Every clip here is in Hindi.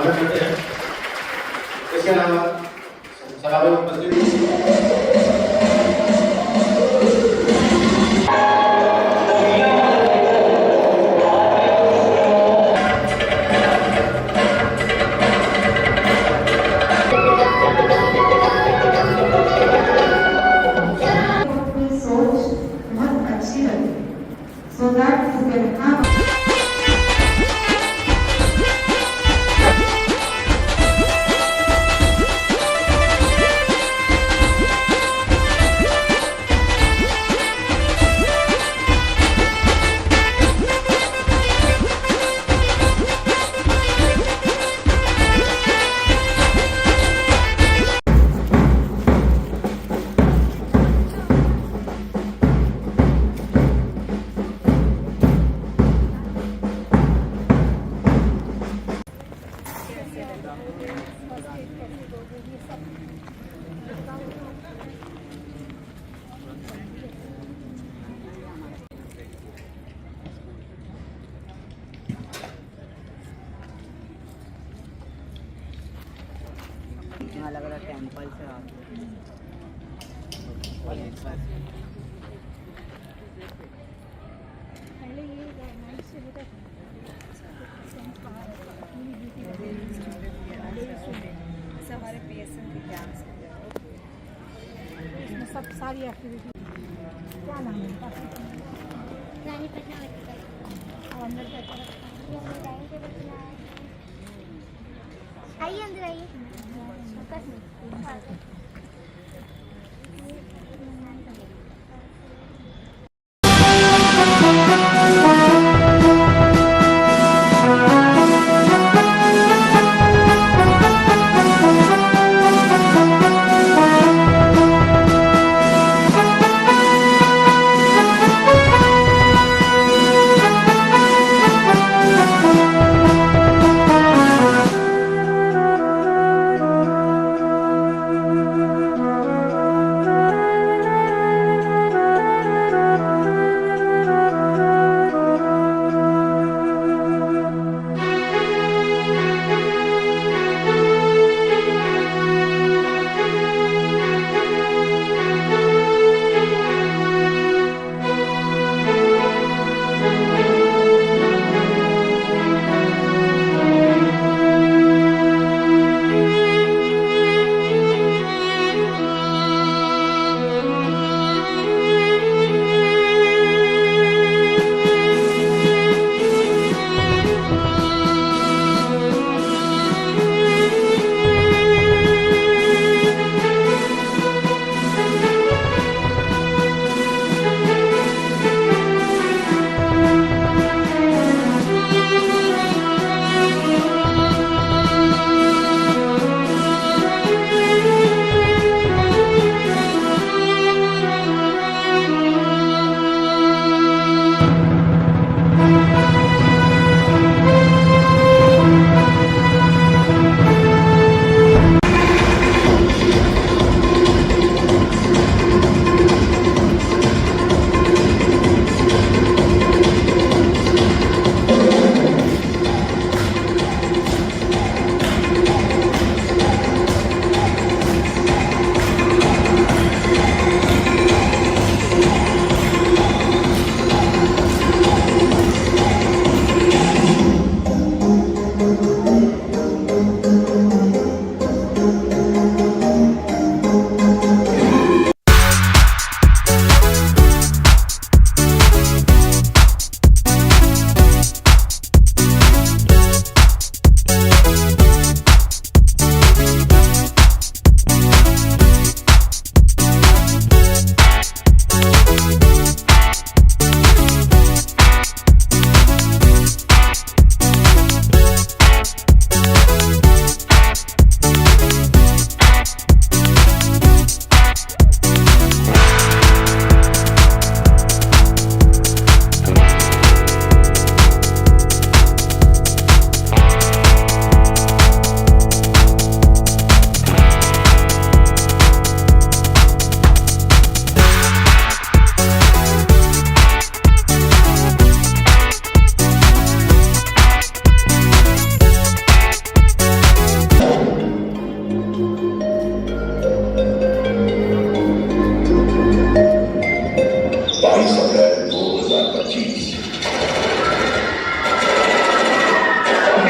स्वागत करते हैं। इसके अलावा सभा में उपस्थित so that you can have अलग अलग टेम्पल से हमारे PSM के कैंप्स इसमें सब सारी एक्टिविटी क्या नाम है रानी पटना आइए अंदर आइए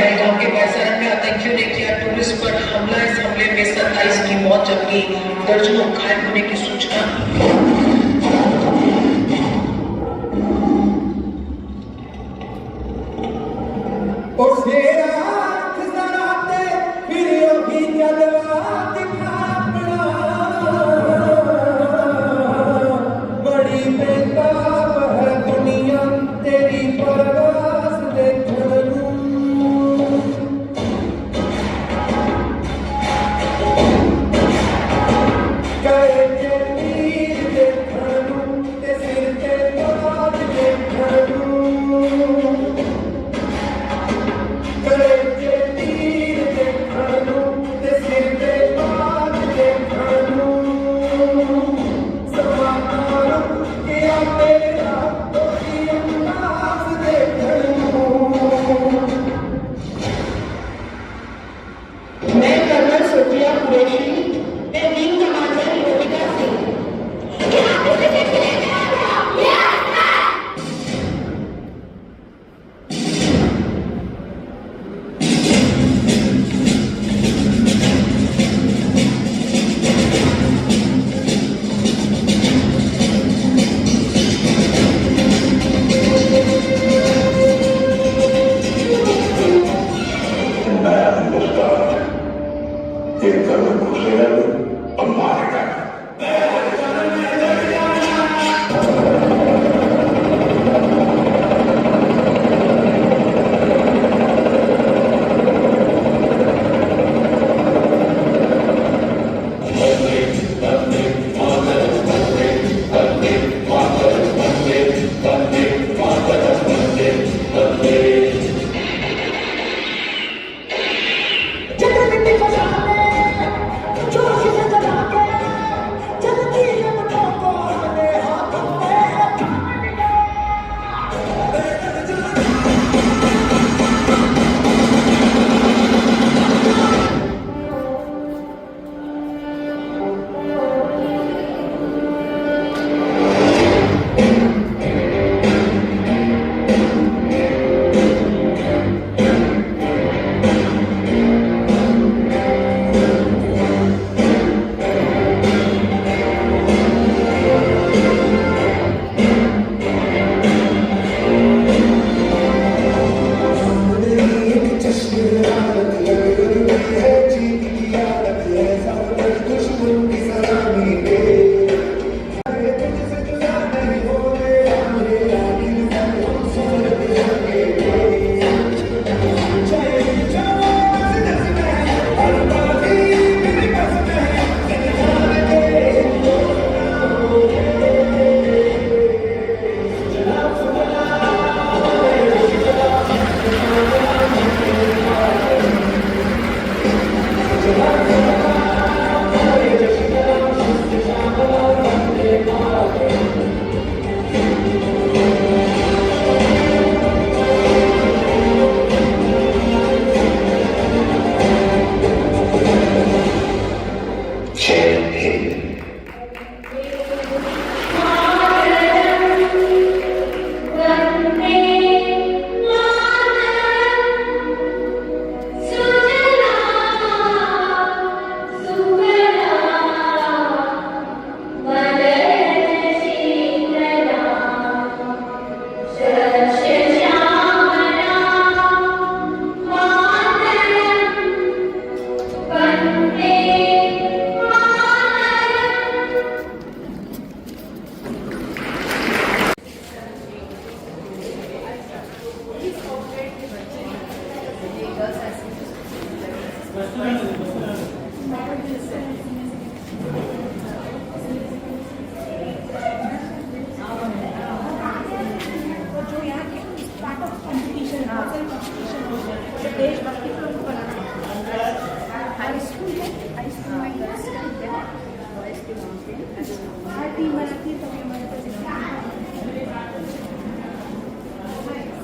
दहेगांव के बैसारन में आतंकियों ने किया टूरिस्ट पर हमला। इस हमले में 27 की मौत जबकि दर्जनों घायल होने की सूचना।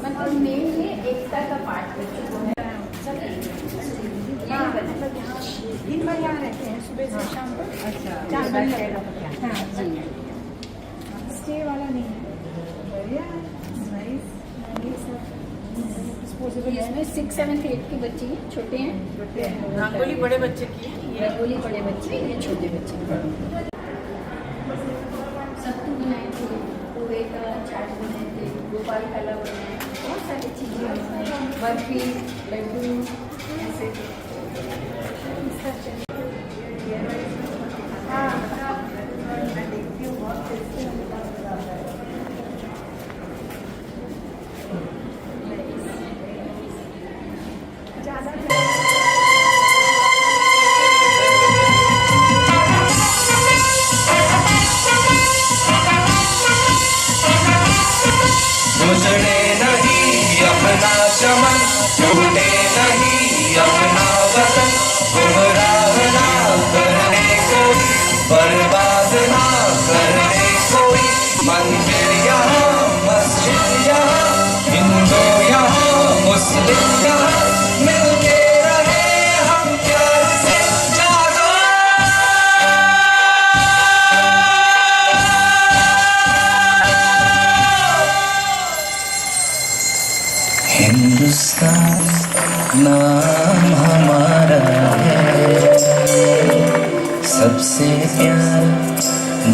मतलब मेन ये एकता का पाठ दिन भर यहाँ रहते हैं, सुबह से शाम तक। अच्छा 4 बजे तक। हाँ जी स्टे वाला नहीं है। बढ़िया नाइस ये सब इसमें 6, 7, 8 की बच्ची हैं, छोटे हैं। रंगोली बड़े बच्चे की है, ये रंगोली बड़े बच्चे, ये छोटे बच्चे। सत्तू बनाए थे, पोहे का चाट बनाए थे, गोपाल काला बनाए, बहुत सारी चीज़ें बनाए, बर्फी, लड्डू, ऐसे। मैं देखती हूँ बहुत टेस्टी बनता है। उजड़े नहीं अपना चमन, टूटे नहीं अपना वतन, गुमराह ना करने कोई, बर्बाद ना करने कोई, मंदिर यहाँ मस्जिद यहाँ, हिंदू यहाँ मुस्लिम यहाँ, मिलके रहे हम प्यार से जादू। हिंदुस्तान नाम हमारा है, सबसे प्यारा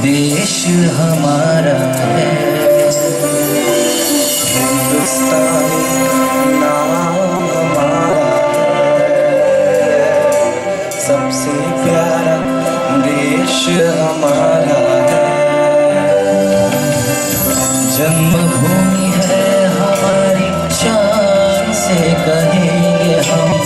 देश हमारा है। हिंदुस्तान नाम हमारा है, सबसे प्यारा देश हमारा है। जन्मभूमि है हमारी, शान से कहेंगे हम।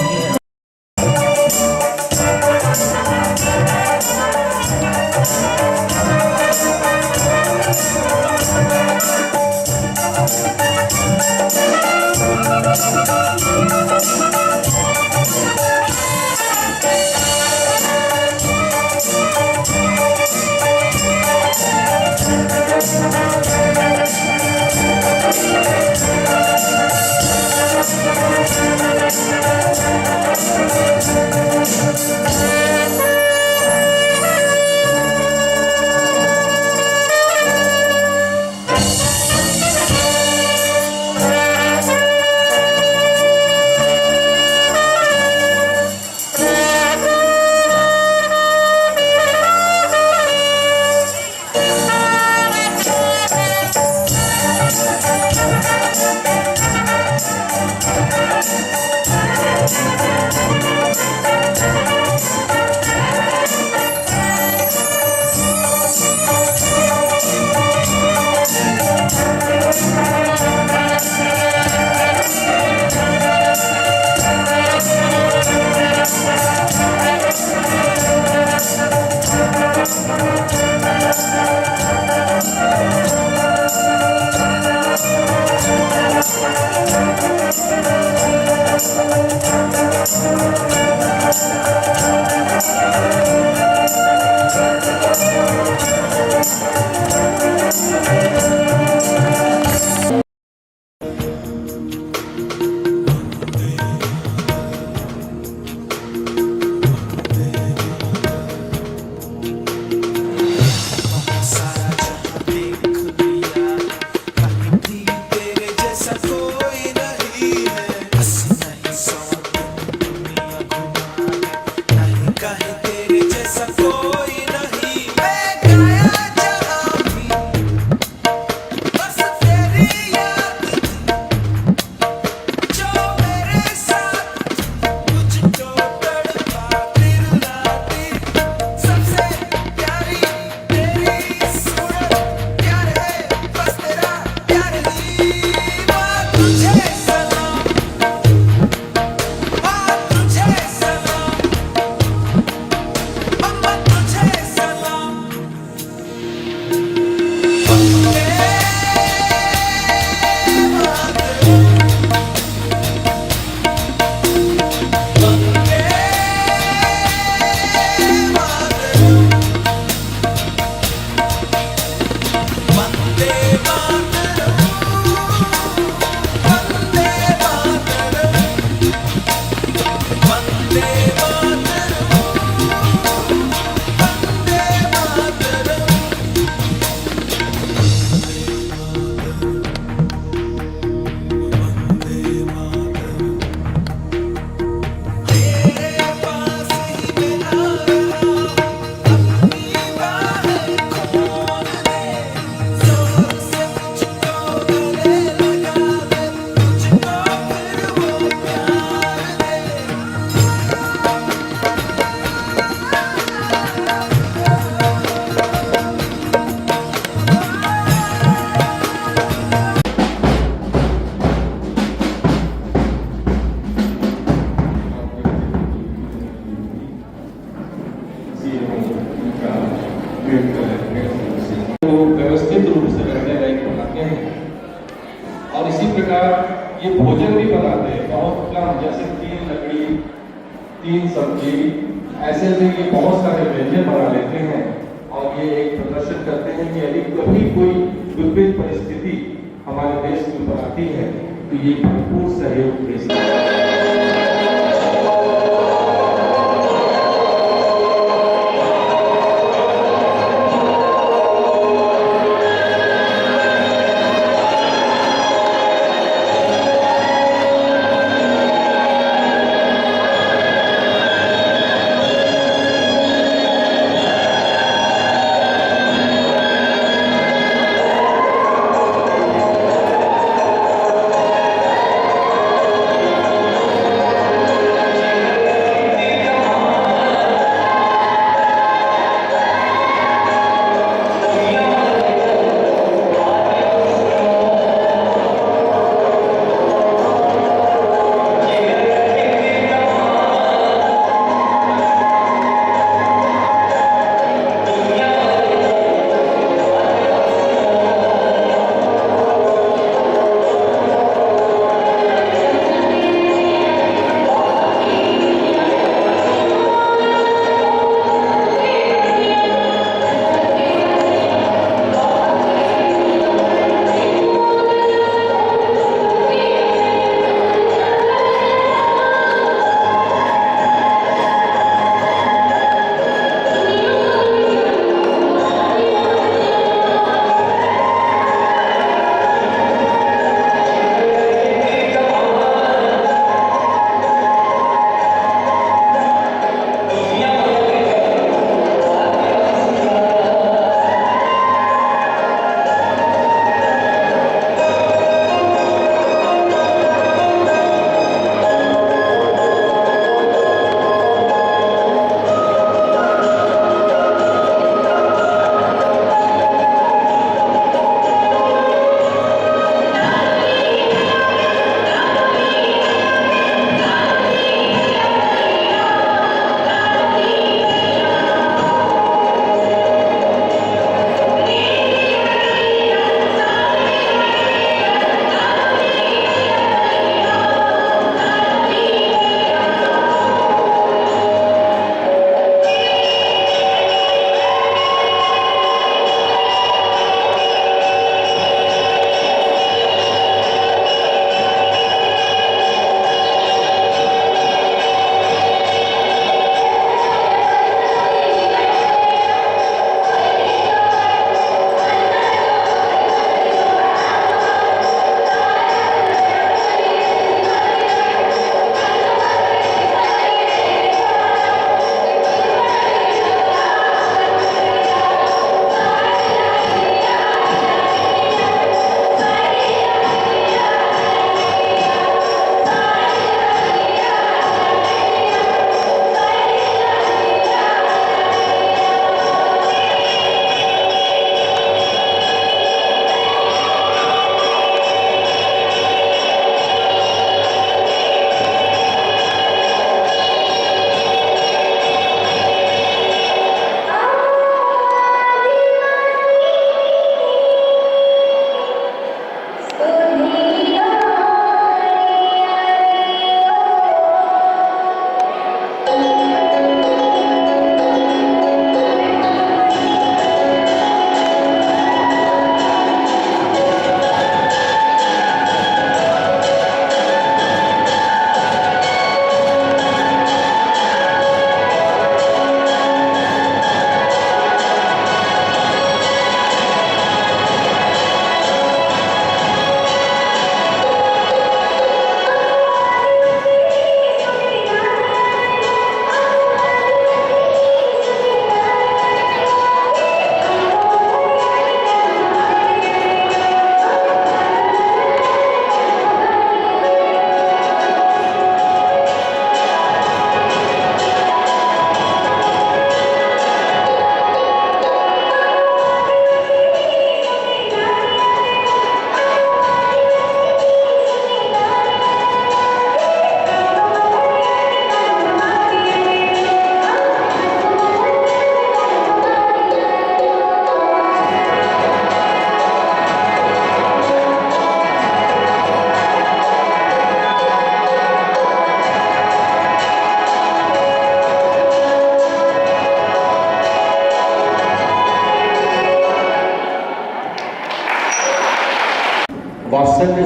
3 सब्जी, ऐसे ये बहुत सारे व्यंजन बना लेते हैं और ये एक प्रदर्शन करते हैं कि यदि कभी कोई विपरीत परिस्थिति हमारे देश के ऊपर आती है तो ये भरपूर सहयोग दे सकते हैं।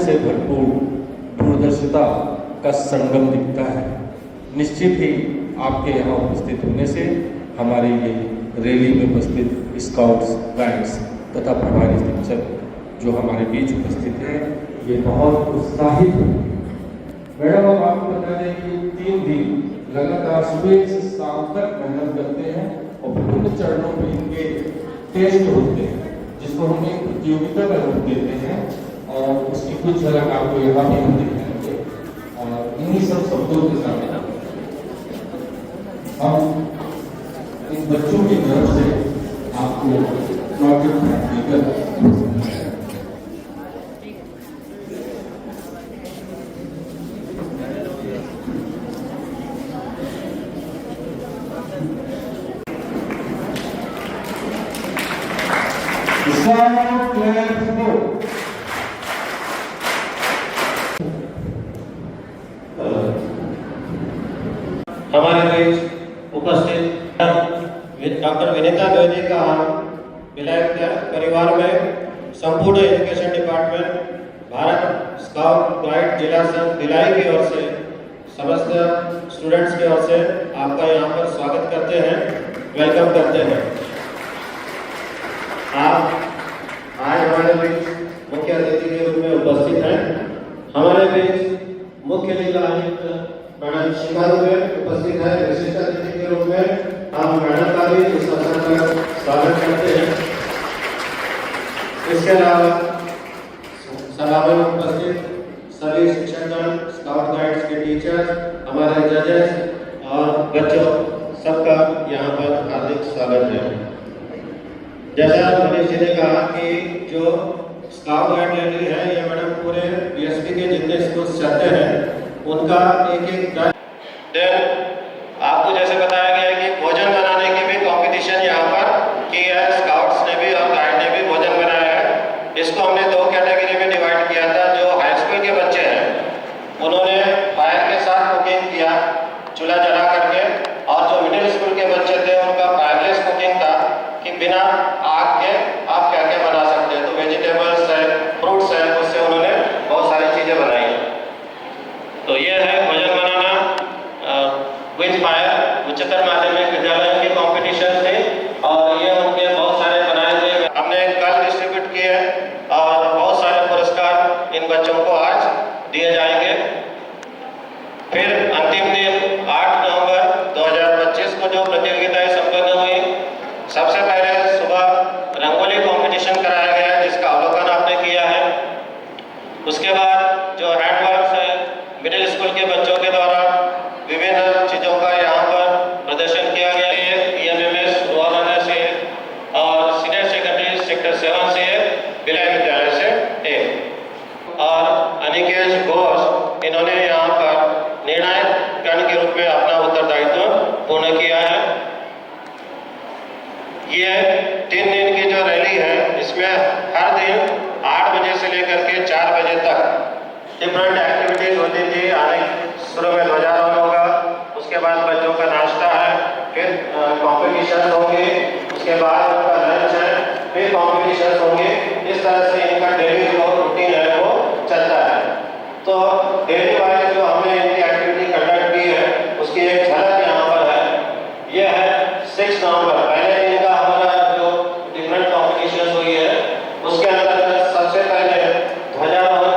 से भरपूर दूरदर्शिता का संगम दिखता है। निश्चित ही आपके यहाँ उपस्थित होने से हमारी ये रैली में उपस्थित स्काउट्स, गाइड्स तथा प्रभारी शिक्षक जो हमारे बीच उपस्थित हैं, ये बहुत उत्साहित हैं। मैडम, अब आपको बता दें कि 3 दिन लगातार सुबह से शाम तक मेहनत करते हैं और विभिन्न चरणों में इनके टेस्ट होते हैं, जिसको हम एक प्रतियोगिता का रूप देते हैं और उसकी कुछ झलक आपको यहाँ भी हम दिखाएंगे। और इन्हीं सब शब्दों के साथ हम इन बच्चों की तरफ से आपको प्रोजेक्ट देकर हमारे बीच उपस्थित डॉक्टर विनीता द्विवेदी का विलय परिवार में संपूर्ण education department, Bharat scout guide जिला संघ भिलाई की ओर से समस्त स्टूडेंट्स की ओर से आपका यहाँ पर स्वागत करते हैं, वेलकम करते हैं। आप आज हमारे बीच मुख्य अतिथि के रूप में उपस्थित हैं। हमारे बीच मुख्य जिला आयुक्त मैडम शिखा दुबे उपस्थित है। विशिष्ट अतिथि के रूप में हम मैडम का भी इस अवसर पर स्वागत करते हैं। इसके अलावा सभा में उपस्थित सभी शिक्षकगण, स्काउट गाइड्स के टीचर्स, हमारे जजेस और बच्चों, सबका यहाँ पर हार्दिक स्वागत है। जैसा मनीष जी ने कहा कि जो स्काउट गाइड रैली है, ये मैडम पूरे बीएसपी के जितने स्कूल चलते हैं उनका एक आपको जैसे बताया गया है कि भोजन बनाने की भी कंपटीशन यहाँ पर की है। स्काउट्स ने भी और गाइड ने भी भोजन बनाया है। इसको हमने 2 कैटेगरी में डिवाइड किया था। जो हाई स्कूल के बच्चे हैं उन्होंने फायर के साथ कुकिंग किया, चूल्हा जला करके, और जो मिडिल स्कूल के बच्चे थे उनका फायरलेस कुकिंग था कि बिना आग के आप क्या क्या बना सकते हैं। तो वेजिटेबल्स है, फ्रूट्स है, उससे उन्होंने बहुत सारी चीज़ें बनाई। तो ये है भोजन बनाना विद फायर उच्चतर माध्यमिक विद्यालयों के कॉम्पिटिशन थे, और ये उनके बहुत सारे बनाए थे। हमने कल डिस्ट्रीब्यूट किए और बहुत सारे पुरस्कार इन बच्चों को आज दिए जाएंगे। फिर अंतिम दिन 8 नवंबर 2025 को जो प्रतियोगिताएं संपन्न हुई, सबसे पहले सुबह रंगोली कंपटीशन कराया गया जिसका अवलोकन आपने किया है। उसके बाद जो हैंडवर्क्स है, मिडिल स्कूल के बच्चों के द्वारा विभिन्न चीज़ों का यहाँ पर प्रदर्शन किया गया है। EMMS रोहाना से और सीनियर सेकेंडरी सेक्टर 7 से भिलाई विद्यालय से एक, और अनिकेत घोष, इन्होंने यहाँ पर निर्णायक गण के रूप में अपना उत्तरदायित्व पूर्ण किया है। ये 3 दिन की जो रैली है, इसमें हर दिन 8 बजे से लेकर के 4 बजे तक डिफरेंट एक्टिविटीज होती थी। आने शुरू में ध्वजारोहण होगा, उसके बाद बच्चों का नाश्ता है, फिर कॉम्पिटिशन होंगे, उसके बाद उनका लंच है, फिर कॉम्पिटिशन होंगे। इस तरह से इनका डेली जो रूटीन है वो चलता है। तो डेली वाइज जो हमने इनकी एक्टिविटी कंडक्ट की है उसकी एक झलक यहाँ पर है। ये है 6 नवंबर, पहले दिन का हमारा जो डिफरेंट कॉम्पिटिशन हुई है उसके अंदर सबसे पहले ध्वजारोहण।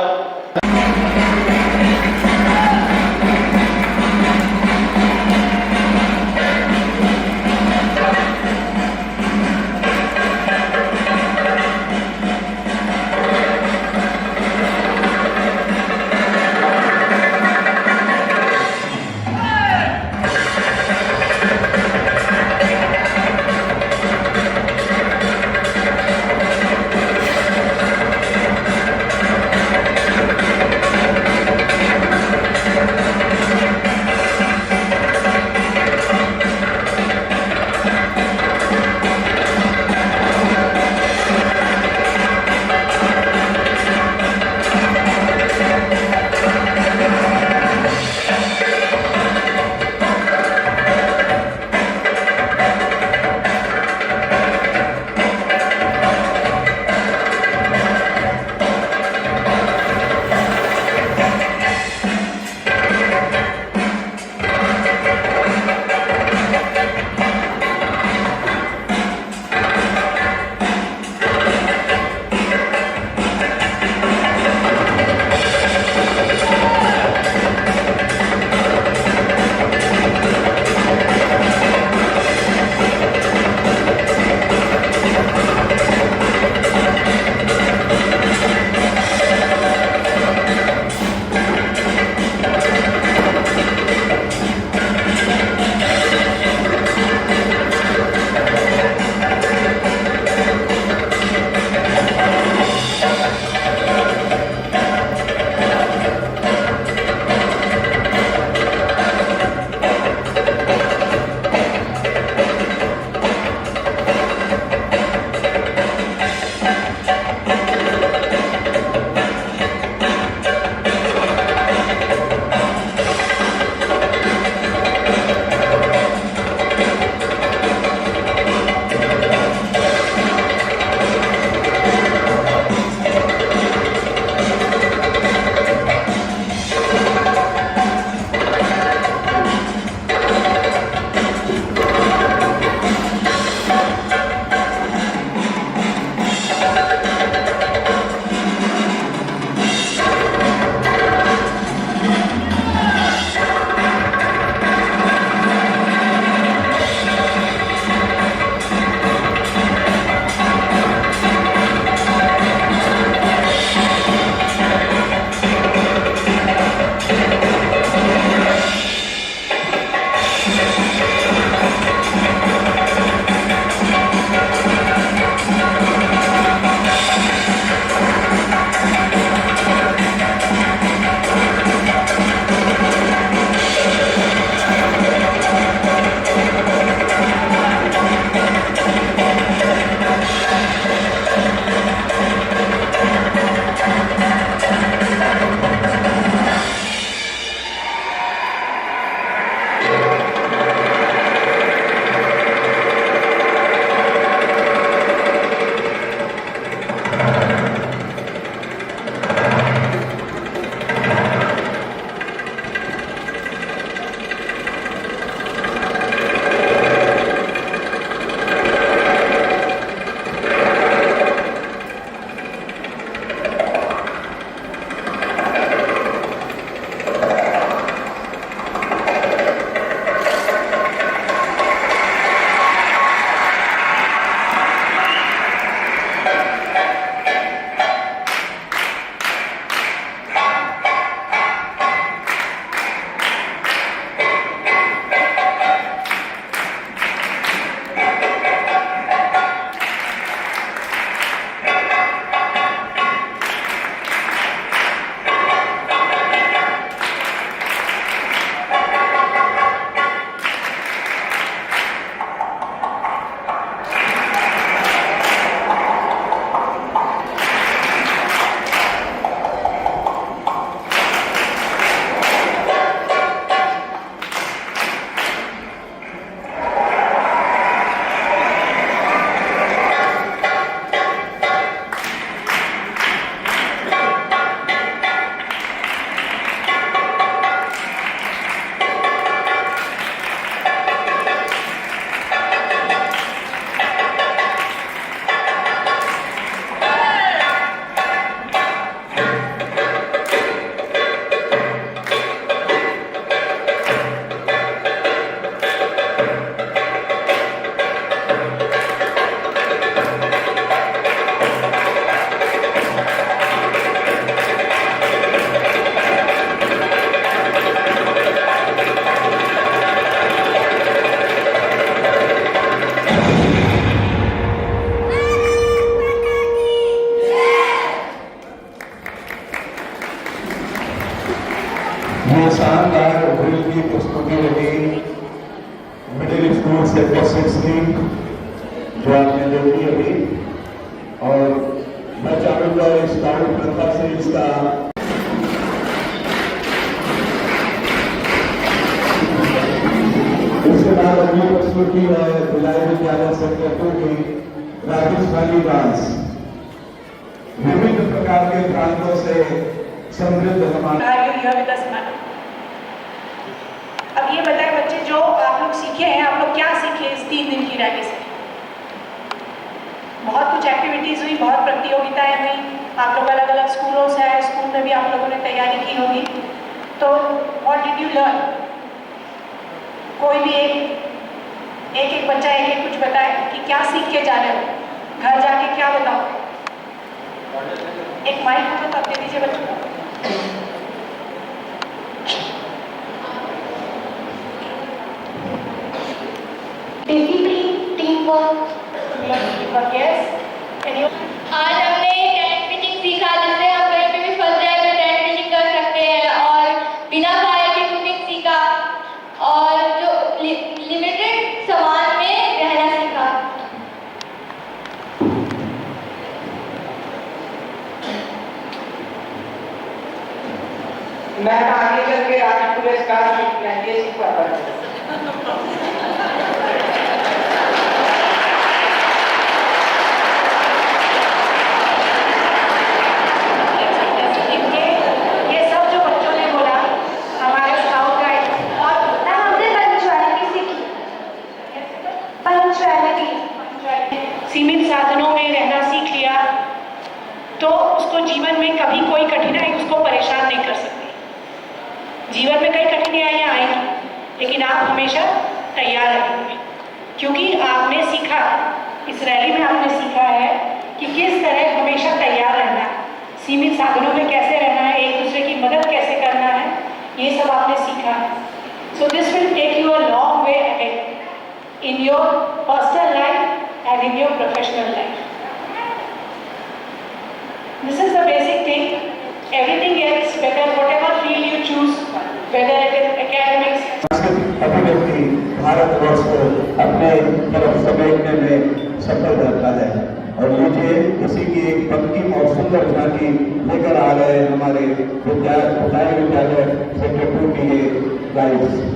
रही मिडिल स्कूल सेक्टर 6 जो आपने देखी अभी, और मैं चाहूंगा इस स्काउट प्रथा से इसका इसके बाद अगली प्रस्तुति है भिलाई विद्यालय सेक्टर 2 की राजस्थानी डांस। विभिन्न प्रकार के प्रांतों से समृद्ध हमारा। अब ये बताएं बच्चे, जो आप लोग सीखे हैं, आप लोग क्या सीखे इस 3 दिन की रैली से? बहुत कुछ एक्टिविटीज हुई, बहुत प्रतियोगिताएं हुई, आप लोग अलग अलग स्कूलों से आए, स्कूल में भी आप लोगों ने तैयारी की होगी। तो व्हाट डिड यू लर्न? कोई भी एक बच्चा एक कुछ बताए कि क्या सीख के जा रहे हो, घर जाके क्या बताओ। एक माइक हो तो आप दे दीजिए बच्चों को। Discipline, team work. आज हमने टेंट पिचिंग सीखा, जिससे हम कहीं पे भी फंस जाए तो टेंट पिचिंग कर सकते हैं, और बिना फायर की कुकिंग सीखा, और जो लिमिटेड सामान में रहना सीखा। मैं आगे चल के आज पुरस्कार सीख पाता हूँ। सीमित साधनों में रहना सीख लिया तो उसको जीवन में कभी कोई कठिनाई उसको परेशान नहीं कर सकती। जीवन में कई कठिनाइयां आएंगी, लेकिन आप हमेशा तैयार रहेंगे, क्योंकि आपने सीखा, इस रैली में आपने सीखा है कि किस तरह हमेशा तैयार रहना है, सीमित साधनों में कैसे रहना है, एक दूसरे की मदद कैसे करना है, ये सब आपने सीखा है। So this will take you a long way ahead in your personal life and in your professional life. This is the basic thing. Everything else, whether whatever field you choose, whether it is academics. अभिव्यक्ति भारतवर्ष को अपने तरफ समेटने में सफल रहता है। और लीजिए इसी की एक पंक्तिम और सुंदर झांकी लेकर आ रहे हैं हमारे विद्यालय सेक्टर 2 की ये गाइड्स।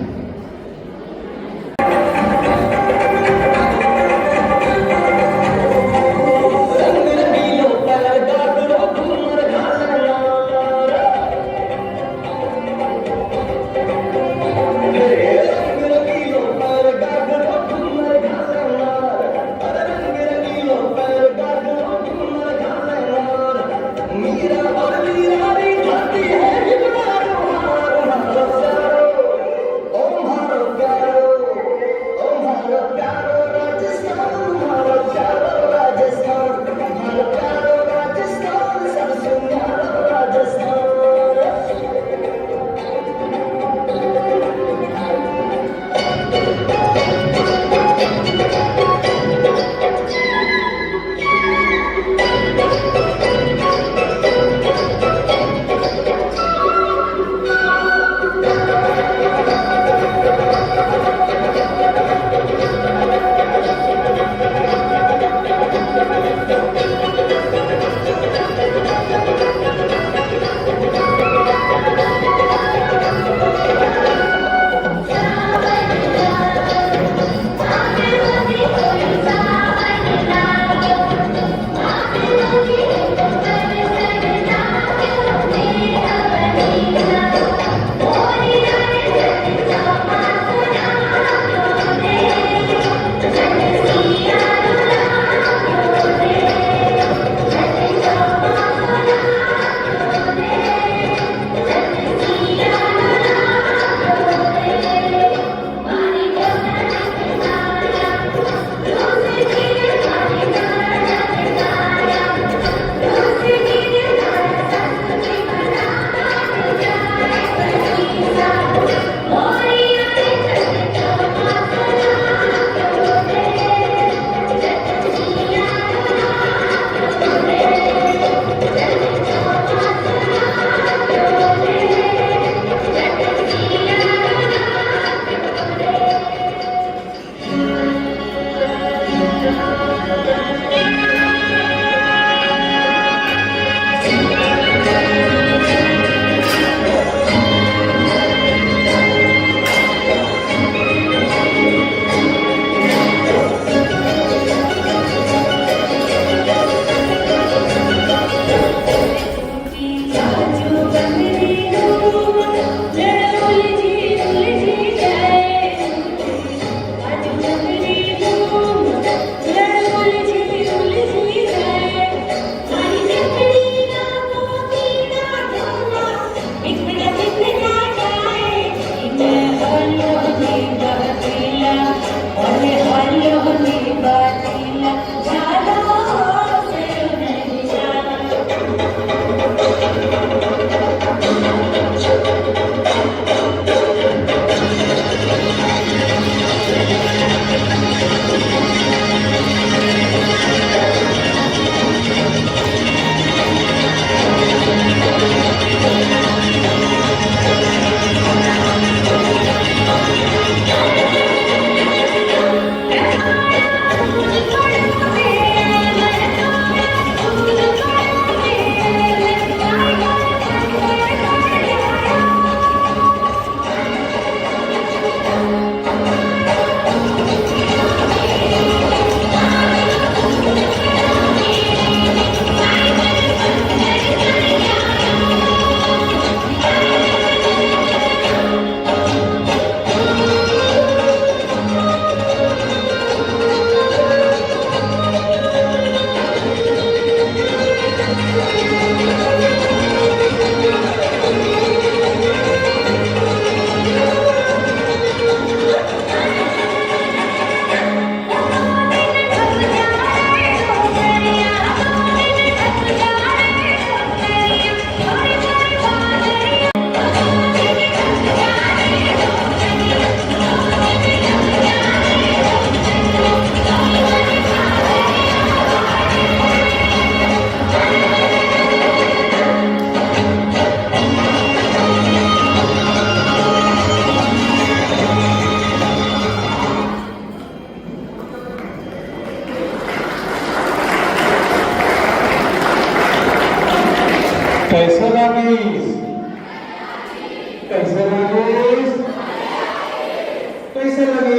कैसे लगे?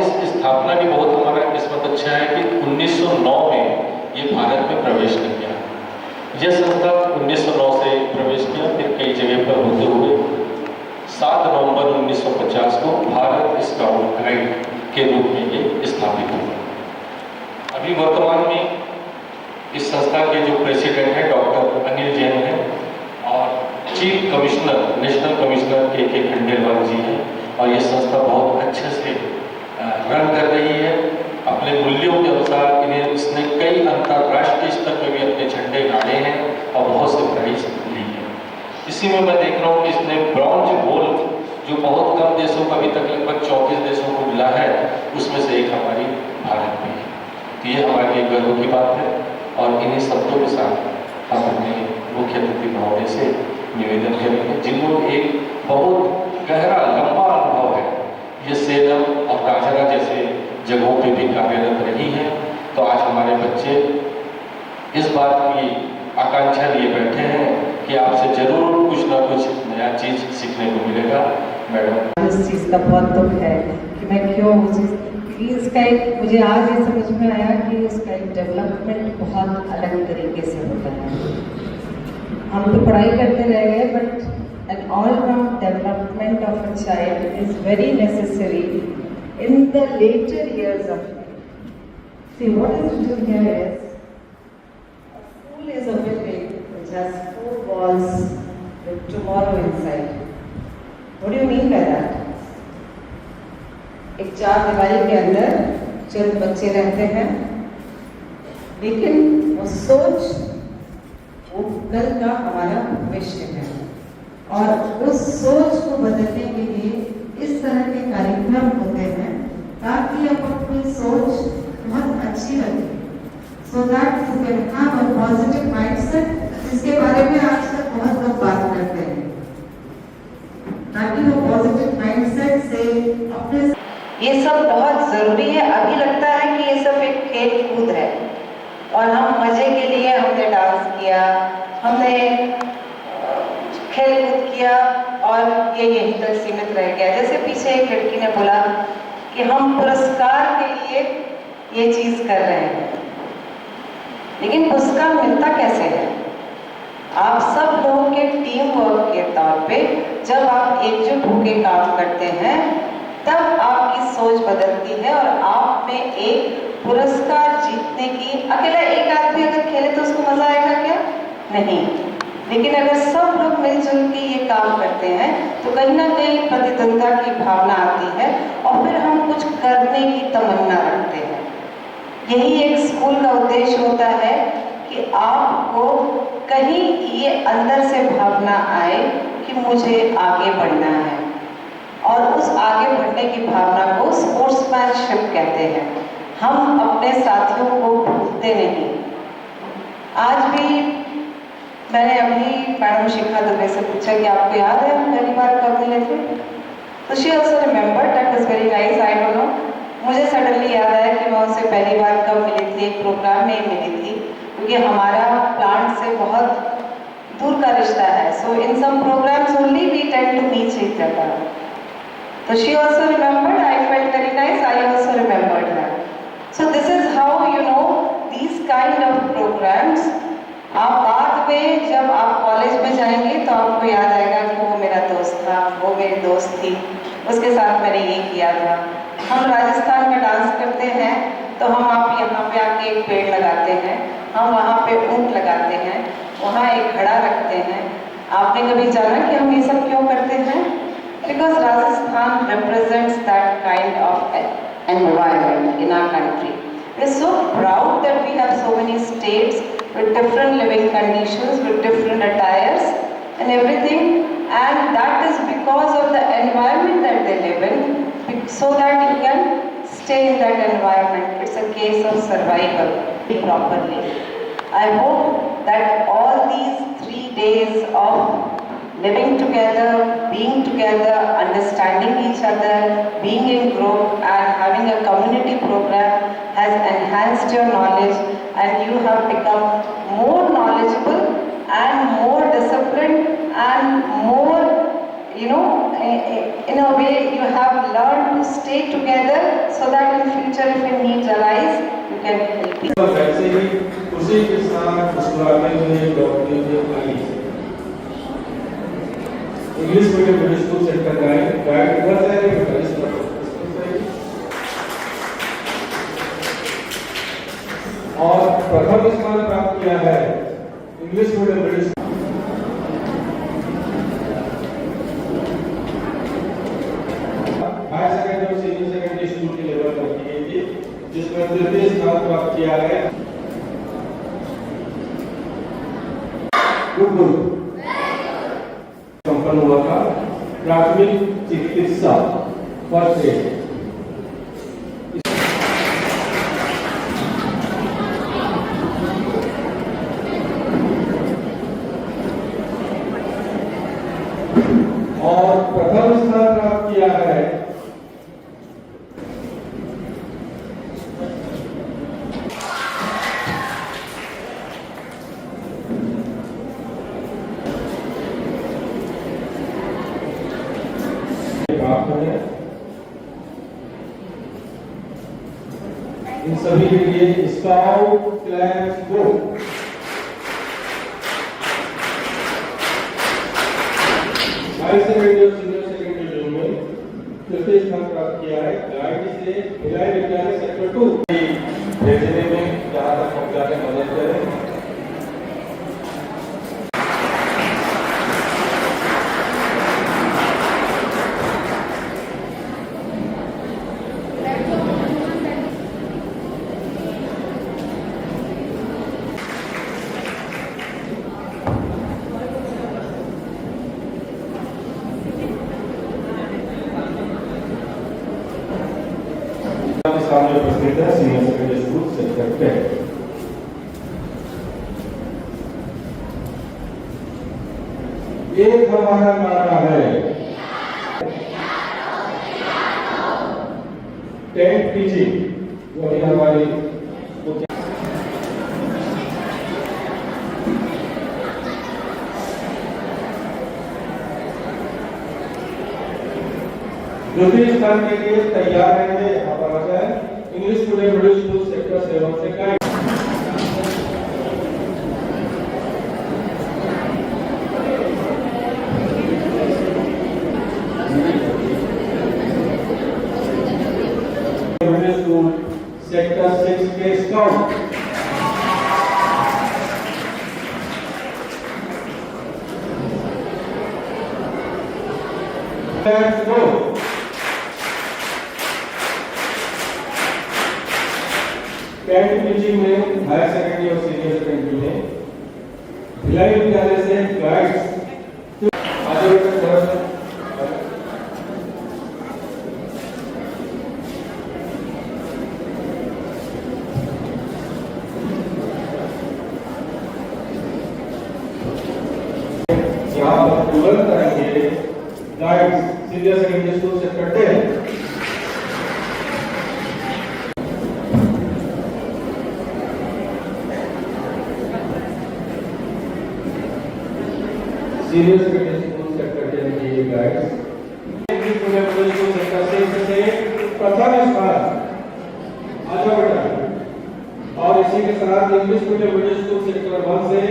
इस स्थापना भी बहुत हमारा किस्मत अच्छा है कि 1909 में ये भारत में प्रवेश कर गया। यह संस्था 1909 से प्रवेश किया, फिर कई जगह पर होते हुए 7 नवंबर 1950 को भारत स्काउट गाइड के रूप में ये स्थापित हुआ। अभी वर्तमान में इस संस्था के जो प्रेसिडेंट हैं डॉक्टर अनिल जैन हैं और चीफ कमिश्नर नेशनल कमिश्नर के खंडेलवाल जी हैं, और ये संस्था बहुत अच्छे से रन कर रही है। अपने मूल्यों के अनुसार इन्हें इसने कई अंतर्राष्ट्रीय स्तर पर भी अपने झंडे गाड़े हैं और बहुत से प्राइज ली है। इसी में मैं देख रहा हूँ कि इसने ब्रॉन्ज गोल्ड, जो बहुत कम देशों को अभी तक लगभग 34 देशों को मिला है, उसमें से एक हमारी भारत में है। तो ये हमारे लिए गर्व की बात है। और इन्हीं शब्दों के साथ हम अपने मुख्य अतिथि महोदय से निवेदन करेंगे, जिनको एक बहुत गहरा लंबा अनुभव है, ये सेलम और राजरा जैसे जगहों पे भी कार्यरत रही है। तो आज हमारे बच्चे इस बात की आकांक्षा लिए बैठे हैं कि आपसे जरूर कुछ ना कुछ नया चीज सीखने को मिलेगा। मैडम, इस चीज़ का बहुत दुख है कि मैं क्यों इसका एक, मुझे आज ये समझ में आया कि इसका एक डेवलपमेंट बहुत अलग तरीके से होता है। हम तो पढ़ाई करते रह गए, but an all-round development of a child is very necessary in the later years of life. See, what is written here is, a school is a building which has 4 walls with tomorrow inside. What do you mean by that? एक 4 दीवारी के अंदर चंद बच्चे रहते हैं, लेकिन वो सोच, वो कल का हमारा भविष्य है। और उस सोच को बदलने के लिए इस तरह के कार्यक्रम होते हैं ताकि आप अपनी सोच बहुत अच्छी रखें, so that you can have a positive mindset, जिसके बारे में आज तक बहुत लोग बात करते हैं, ताकि वो पॉजिटिव माइंडसेट से अपने, ये सब बहुत ज़रूरी है। अभी लगता है कि ये सब एक खेल कूद है और हम मज़े के लिए हमने डांस किया, हमने खेल कूद किया और ये यहीं तक सीमित रह गया। जैसे पीछे एक लड़की ने बोला कि हम पुरस्कार के लिए ये चीज़ कर रहे हैं, लेकिन पुरस्कार मिलता कैसे है? आप सब लोगों के टीम वर्क के तौर पे जब आप एकजुट होकर काम करते हैं, तब आपकी सोच बदलती है और आप में एक पुरस्कार जीतने की, अकेला एक आदमी अगर खेले तो उसको मजा आएगा क्या? नहीं। लेकिन अगर सब लोग मिलजुल के ये काम करते हैं तो कहीं ना कहीं प्रतिद्वंद्विता की भावना आती है और फिर हम कुछ करने की तमन्ना रखते हैं। यही एक स्कूल का उद्देश्य होता है कि आपको कहीं ये अंदर से भावना आए कि मुझे आगे बढ़ना है, और उस आगे बढ़ने की भावना को स्पोर्ट्समैनशिप कहते हैं। हम अपने साथियों को भूलते नहीं। आज भी मैंने अभी मैडम शिखा दुबे से पूछा कि आपको याद है हम पहली बार कब मिले थे? तो she also remember, that was very nice. I don't know, मुझे सडनली याद आया कि मैं उससे पहली बार कब मिली थी, एक प्रोग्राम में मिली थी, क्योंकि हमारा प्लांट से बहुत दूर का रिश्ता है। So in some programmes only we tend to meet each other. So she also remembered, I felt very nice, I also remembered her. So this is how, you know, these kind of programs, आप बाद में जब आप कॉलेज में जाएंगे तो आपको याद आएगा कि वो मेरा दोस्त था, वो मेरी दोस्त थी, उसके साथ मैंने ये किया था। हम राजस्थान का डांस करते हैं तो हम आप यहाँ पे आके एक पेड़ लगाते हैं, हम वहाँ पे ऊँट लगाते हैं, वहाँ एक घड़ा रखते हैं। आपने कभी जाना कि हम ये सब क्यों करते हैं? Because Rajasthan represents that kind of environment in our country. We are so proud that we have so many states with different living conditions, with different attires and everything, and that is because of the environment that they live in, so that you can stay in that environment. It's a case of survival properly. I hope that all these 3 days of living together, being together, understanding each other, being in group and having a community program has enhanced your knowledge, and you have become more knowledgeable and more disciplined and more, in a way you have learned to stay together so that in future if your needs arise, you can help me. वैसे ही उसी के साथ मुस्कुराते हुए डॉक्टर आई English medium middle school centre guide इधर से और प्रथम स्थान प्राप्त किया है English medium middle school higher secondary और सीनियर सेकेंडरी स्कूल के लेवल पर की गई थी, जिसमें तृतीय स्थान प्राप्त किया है गुड संपन्न हुआ था प्राथमिक चिकित्सा फर्स्ट एड। और प्रथम स्थान प्राप्त किया है प्राप्त है। इन सभी के लिए स्काउट क्लैप्स गो। हायर सेकेंडरी और सीनियर सेकेंडरी जोन में तृतीय स्थान प्राप्त किया है गाइड से भिलाई विद्यालय सेक्टर 2 भेजने में जहां तक पहुंचाने में मदद करें। सामने उपस्थित है सीनियर सेकेंडरी स्कूल सेक्टर 10। एक हमारा नारा है टेंट टीचिंग, वही हमारी द्वितीय स्थान के लिए तैयार रहेंगे। यहाँ पर आता है English medium middle school sector 7 से गाइड। मिडिल स्कूल सेक्टर 6 के स्काउट Let's go. कैंट टीचिंग में हायर सेकेंडरी और सीनियर सेकेंडरी में भिलाई विद्यालय से गाइड्स आगे बढ़कर यहाँ पर तुरंत आएंगे गाइड्स सीनियर सेकेंडरी स्कूल से करते हैं। सीनियर सेकेंडरी स्कूल सेक्टर 10 के guides English medium middle school sector 6 से प्रथम स्थान आजा बेटा। और इसी के साथ English medium middle school sector 1 से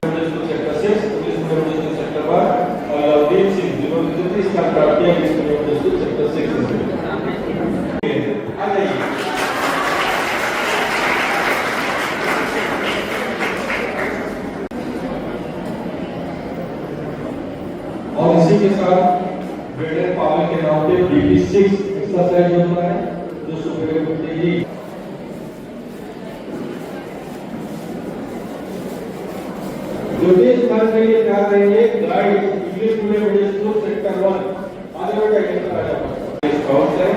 middle school sector 6 English medium middle school sector 1 और लवदीप सिंह जिन्होंने तृतीय स्थान प्राप्त किया English medium middle school sector 6 से। आ जाइए। और इसी के साथ ब्रेडन पावर के नाम पे BP6 एक्सरसाइज होता है जो सुबह उठते ही द्वितीय स्थान के लिए क्या करेंगे guide English medium middle school sector 1 आगे बेटा ये बताया स्काउट है।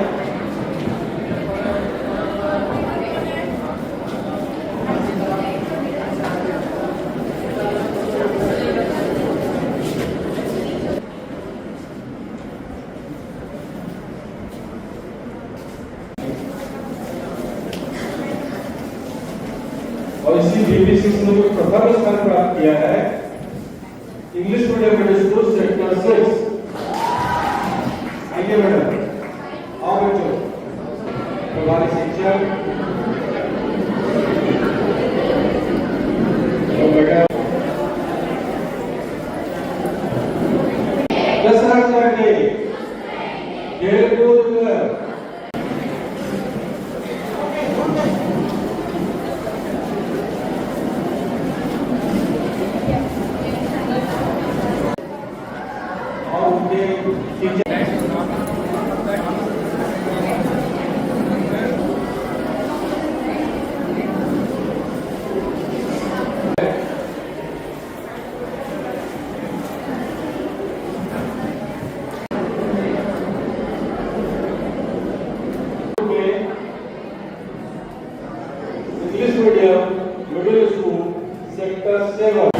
और इसी BP6 ने प्रथम स्थान प्राप्त किया है English medium middle school sector कसरत करके, खेल-कूद कर, और उनके English medium middle school sector 7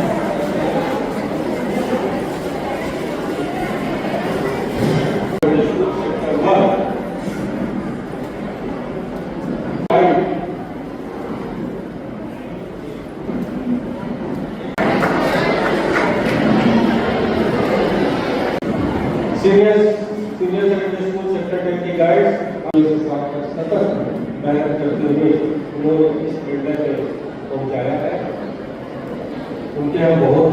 senior secondary school sector 10 की गाइड्स सतत मेहनत करते हुए उन्होंने इस निर्णय पे पहुंचाया है। उनके हम बहुत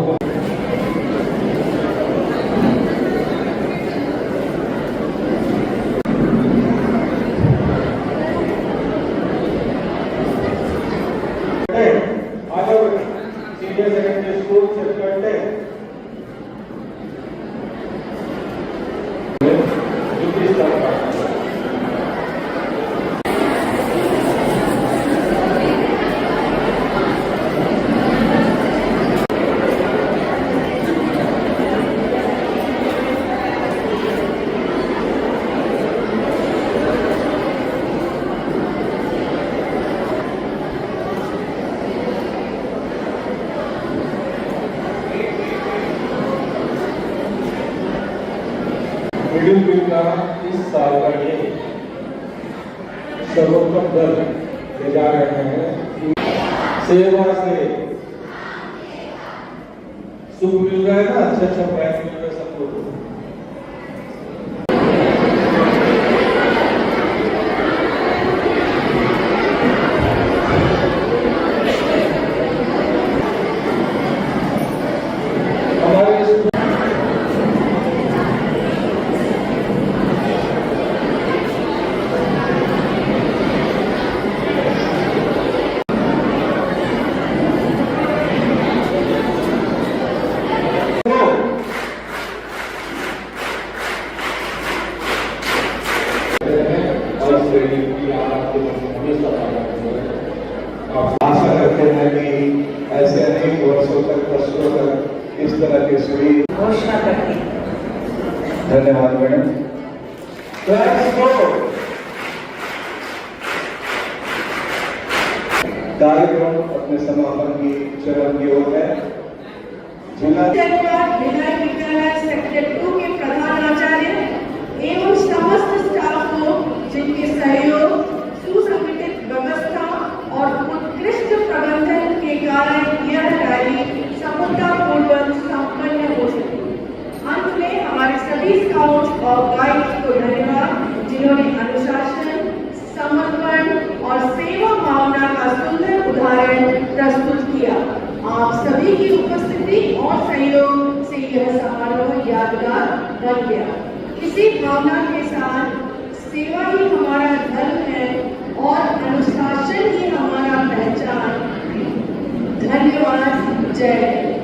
senior secondary school sector 10 middle bill का इस साल का ये सर्वोत्तम दल ले जा रहे हैं। सेवा से सुख मिल रहा है ना, अच्छा प्राइज मिल रहा है सबको। आशा करते हैं कि ऐसे अनेक वर्षों तक इस तरह के सुई घोषणा करती हूँ। धन्यवाद मैडम। कार्यक्रम अपने समापन की चरण की ओर है। जिला विधायक विद्यालय सेक्टर 2 के प्रधानाचार्य एवं समस्त स्टाफ को जिनके सहयोग, सुसंगठित व्यवस्था और उत्कृष्ट प्रबंधन के कारण यह रैली सफलतापूर्वक संपन्न हो सकी। अंत में हमारे सभी स्काउट्स और गाइड्स को धन्यवाद, जिन्होंने अनुशासन, समर्पण और सेवा भावना का सुंदर उदाहरण प्रस्तुत किया। आप सभी की उपस्थिति और सहयोग से यह समारोह यादगार बन गया। इसी भावना के साथ सेवा ही हमारा धर्म है और अनुशासन ही हमारा पहचान। धन्यवाद। जय हिंद।